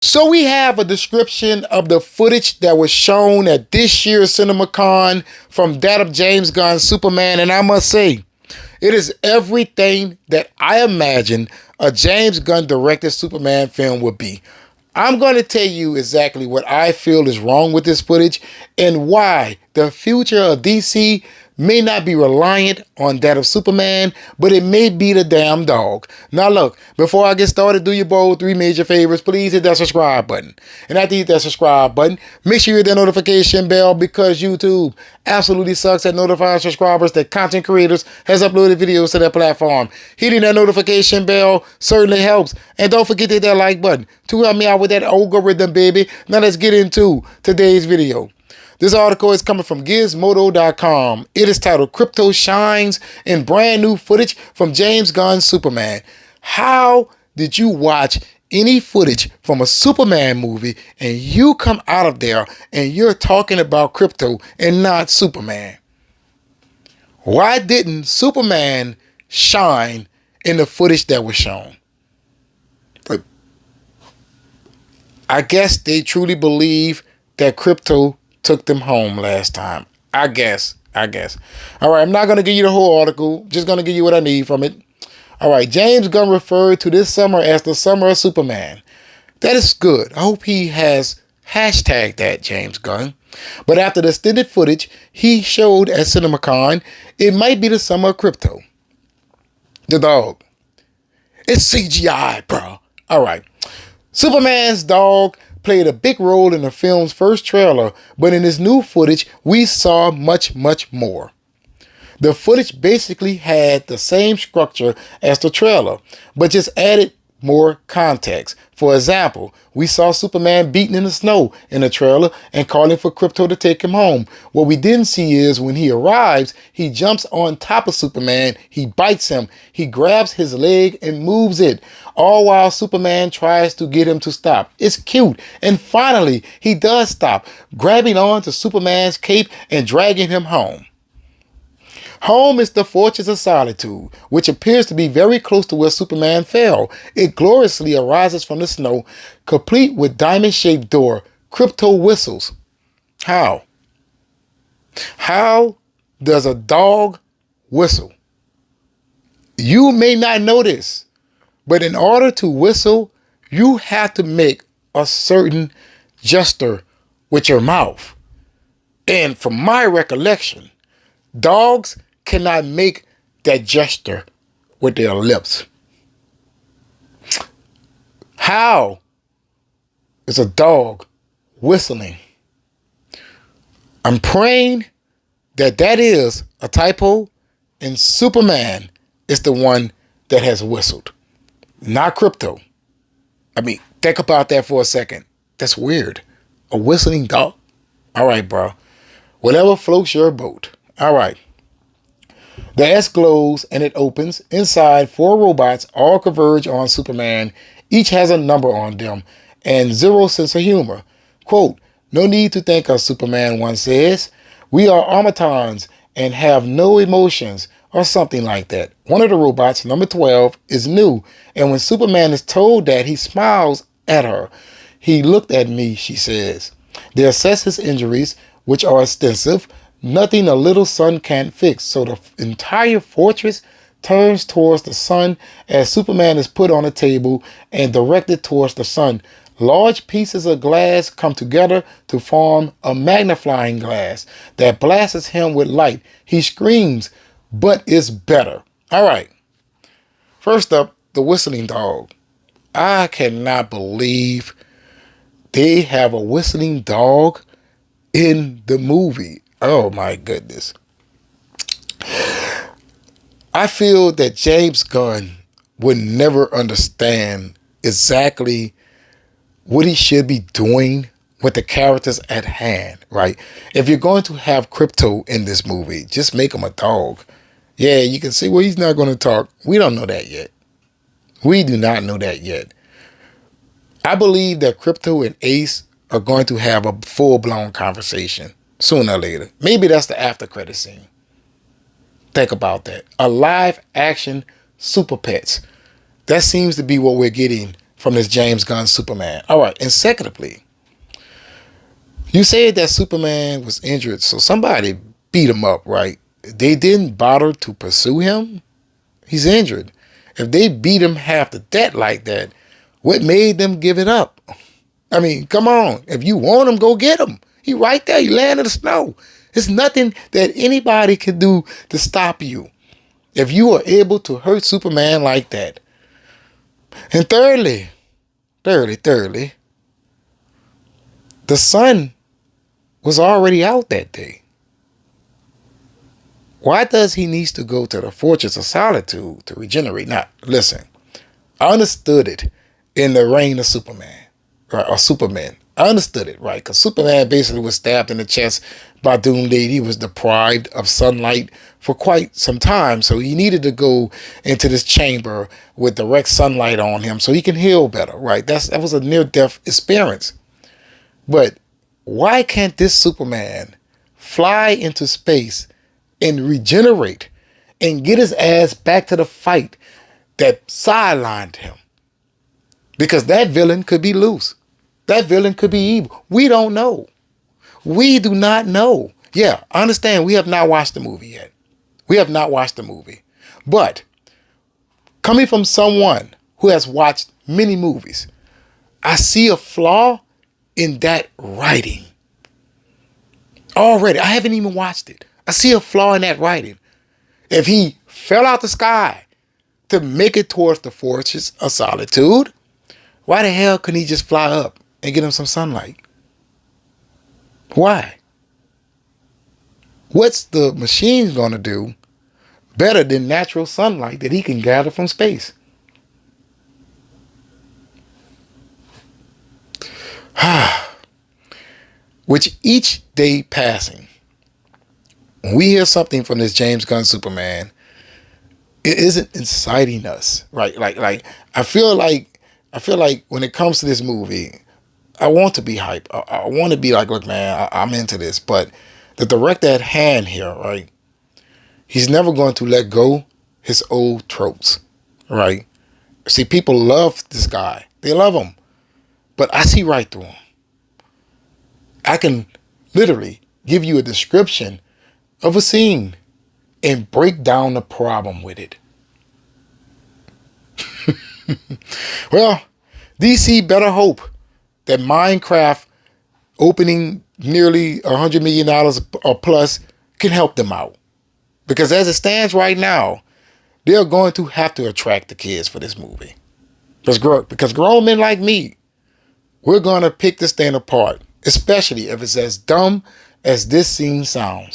So we have a description of the footage that was shown at this year's CinemaCon from that of James Gunn's Superman, and I must say, it is everything that I imagined a James Gunn directed Superman film would be. I'm going to tell you exactly what I feel is wrong with this footage and why the future of DC may not be reliant on that of Superman, but it may be the damn dog. Now look, before I get started, do your bold 3 major favors. Please hit that subscribe button. And after you hit that subscribe button, make sure you hit that notification bell because YouTube absolutely sucks at notifying subscribers that content creators has uploaded videos to their platform. Hitting that notification bell certainly helps. And don't forget to hit that like button to help me out with that algorithm, baby. Now let's get into today's video. This article is coming from Gizmodo.com. It is titled Krypto Shines in Brand New Footage from James Gunn's Superman. How did you watch any footage from a Superman movie and you come out of there and you're talking about Krypto and not Superman? Why didn't Superman shine in the footage that was shown? But I guess they truly believe that Krypto took them home last time. I guess. All right, I'm not going to give you the whole article. Just going to give you what I need from it. All right, James Gunn referred to this summer as the summer of Superman. That is good. I hope he has hashtagged that, James Gunn. But after the extended footage he showed at CinemaCon, it might be the summer of Krypto. The dog. It's CGI, bro. All right. Superman's dog played a big role in the film's first trailer, but in this new footage, we saw much more. The footage basically had the same structure as the trailer, but just added more context. For example, we saw Superman beaten in the snow in the trailer and calling for Krypto to take him home. What we didn't see is when he arrives, he jumps on top of Superman, he bites him, he grabs his leg and moves it, all while Superman tries to get him to stop. It's cute. And finally, he does stop, grabbing on to Superman's cape and dragging him home. Home is the fortress of Solitude, which appears to be very close to where Superman fell. It gloriously arises from the snow, complete with diamond-shaped door. Krypto whistles. How? How does a dog whistle? You may not know this, but in order to whistle, you have to make a certain gesture with your mouth. And from my recollection, dogs cannot make that gesture with their lips. How is a dog whistling? I'm praying that is a typo and Superman is the one that has whistled, not Krypto. I mean, think about that for a second. That's weird. A whistling dog? All right, bro. Whatever floats your boat. All right. The S glows and it opens. Inside, 4 robots all converge on Superman. Each has a number on them and 0 sense of humor. Quote, "No need to thank us," Superman once says. "We are automatons and have no emotions," or something like that. One of the robots, number 12, is new, and when Superman is told that, he smiles at her. "He looked at me," she says. They assess his injuries, which are extensive. Nothing a little sun can't fix. So the entire fortress turns towards the sun as Superman is put on a table and directed towards the sun. Large pieces of glass come together to form a magnifying glass that blasts him with light. He screams, but it's better. All right. First up, the whistling dog. I cannot believe they have a whistling dog in the movie. Oh my goodness. I feel that James Gunn would never understand exactly what he should be doing with the characters at hand, right? If you're going to have Krypto in this movie, just make him a dog. Yeah, you can see, well, he's not going to talk. We don't know that yet. We do not know that yet. I believe that Krypto and Ace are going to have a full-blown conversation sooner or later. Maybe that's the after credit scene. Think about that. A live action Super Pets. That seems to be what we're getting from this James Gunn Superman. All right, and secondly, you said that Superman was injured, so somebody beat him up, right? They didn't bother to pursue him. He's injured. If they beat him half to death like that, what made them give it up? I mean, come on. If you want him, go get him. He right there. He laying in the snow. There's nothing that anybody can do to stop you if you are able to hurt Superman like that. And thirdly, the sun was already out that day. Why does he need to go to the Fortress of Solitude to regenerate? Now, listen, I understood it in the reign of Superman, right, or Superman. I understood it, right? Because Superman basically was stabbed in the chest by Doomsday. He was deprived of sunlight for quite some time, so he needed to go into this chamber with direct sunlight on him so he can heal better, right? That was a near-death experience. But why can't this Superman fly into space and regenerate and get his ass back to the fight that sidelined him? Because that villain could be loose. That villain could be evil. We don't know. We do not know. Yeah, I understand we have not watched the movie yet. We have not watched the movie. But coming from someone who has watched many movies, I see a flaw in that writing. Already, I haven't even watched it. I see a flaw in that writing. If he fell out the sky to make it towards the Fortress of Solitude, why the hell couldn't he just fly up and get him some sunlight? Why? What's the machine going to do better than natural sunlight that he can gather from space? Which each day passing, when we hear something from this James Gunn Superman, it isn't inciting us, right? Like I feel like when it comes to this movie, I want to be hype. I want to be like, look, man, I'm into this. But the director at hand here, right? He's never going to let go his old tropes, right? See, people love this guy. They love him. But I see right through him. I can literally give you a description of a scene and break down the problem with it. Well, DC better hope that Minecraft opening nearly $100 million or plus can help them out. Because as it stands right now, they're going to have to attract the kids for this movie. Because grown men like me, we're going to pick this thing apart, especially if it's as dumb as this scene sounds.